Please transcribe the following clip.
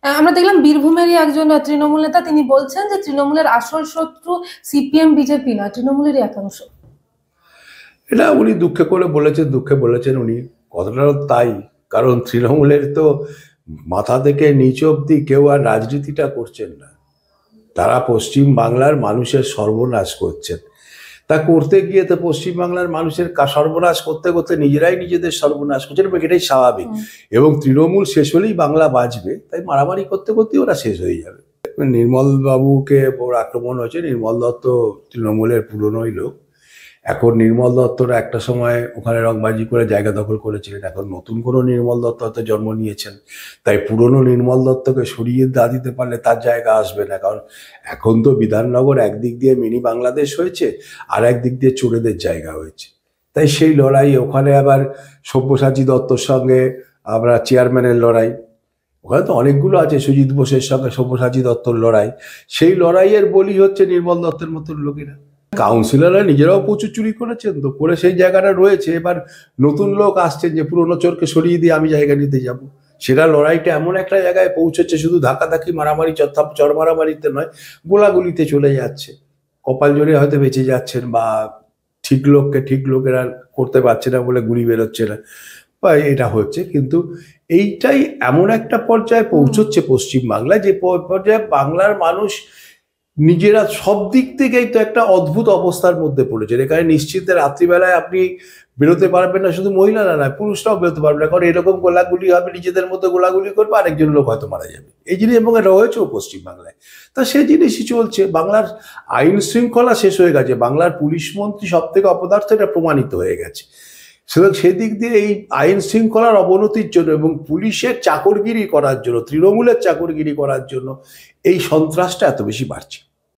আমরা দেখলাম বীরভূমেরই একজন তৃণমূল নেতা, তিনি বলছেন যে তৃণমূলের আসল শত্রু সিপিএম বিজেপি না, তৃণমূলেরই একাংশ। এটা উনি দুঃখে করে বলেছেন, দুঃখে বলেছেন উনি, কথাটাও তাই। কারণ তৃণমূলের তো মাথা থেকে নিচ অব্দি কেউ আর রাজনীতিটা করছেন না, তারা পশ্চিম বাংলার মানুষের সর্বনাশ করছেন। তা করতে গিয়ে তো পশ্চিম বাংলার মানুষের সর্বনাশ করতে করতে নিজেরাই নিজেদের সর্বনাশ করছেন, এবং এটাই স্বাভাবিক। এবং তৃণমূল শেষ হলেই বাংলা বাঁচবে, তাই মারামারি করতে করতে ওরা শেষ হয়ে যাবে। নির্মল বাবুকে ওর আক্রমণ হয়েছে। নির্মল দত্ত তৃণমূলের পুরনোই লোক। এখন নির্মল দত্তরা একটা সময় ওখানে রংবাজি করে জায়গা দখল করেছিলেন, এখন নতুন কোনো নির্মল দত্ত হয়তো জন্ম নিয়েছেন, তাই পুরনো নির্মল দত্তকে সরিয়ে দিতে পারলে তার জায়গা আসবে না। কারণ এখন তো বিধাননগর একদিক দিয়ে মিনি বাংলাদেশ হয়েছে, আর একদিক দিয়ে চোরেদের জায়গা হয়েছে। তাই সেই লড়াই ওখানে আবার সব্যসাচী দত্তর সঙ্গে আমরা চেয়ারম্যানের লড়াই, ওখানে তো অনেকগুলো আছে, সুজিত বোসের সঙ্গে সব্যসাচী দত্তর লড়াই, সেই লড়াইয়ের বলি হচ্ছে নির্মল দত্তের মতন লোকেরা। কাউন্সিলররা নিজেরাও প্রচুর চুরি করেছেন, তো করে সেই জায়গাটা রয়েছে। এবার নতুন লোক আসছেন যে পুরনো চোরকে সরিয়ে দিয়ে আমি জায়গা নিতে যাব, সেটা লড়াইটা এমন একটা জায়গায় পৌঁছেছে, শুধু ধাক্কাধাক্কি মারামারি চর মারামারিতে নয়, গোলাগুলিতে চলে যাচ্ছে। কপাল জোরে হয়তো বেঁচে যাচ্ছেন, বা ঠিক লোককে ঠিক লোকেরা করতে পারছে না বলে গুলি বেরোচ্ছে না, বা এটা হচ্ছে। কিন্তু এইটাই এমন একটা পর্যায়ে পৌঁছচ্ছে পশ্চিম বাংলায়, যে পর্যায়ে বাংলার মানুষ নিজেরা সব দিক থেকেই তো একটা অদ্ভুত অবস্থার মধ্যে পড়েছে। এখানে নিশ্চিন্তে রাত্রিবেলায় আপনি বেরোতে পারবেন না, শুধু মহিলারা নয়, পুরুষরাও বেরোতে পারবে না, কারণ এরকম গোলাগুলি হবে, নিজেদের মধ্যে গোলাগুলি করবে, আরেকজন লোক হয়তো মারা যাবে, এই জিনিস। এবং এটা হয়েছেও পশ্চিমবাংলায়। তা সেই জিনিসই চলছে। বাংলার আইন শৃঙ্খলা শেষ হয়ে গেছে, বাংলার পুলিশ মন্ত্রী সব থেকে অপদার্থ, এটা প্রমাণিত হয়ে গেছে। সুতরাং সেদিক দিয়ে এই আইন শৃঙ্খলার অবনতির জন্য এবং পুলিশের চাকরগিরি করার জন্য, তৃণমূলের চাকরগিরি করার জন্য এই সন্ত্রাসটা এত বেশি বাড়ছে।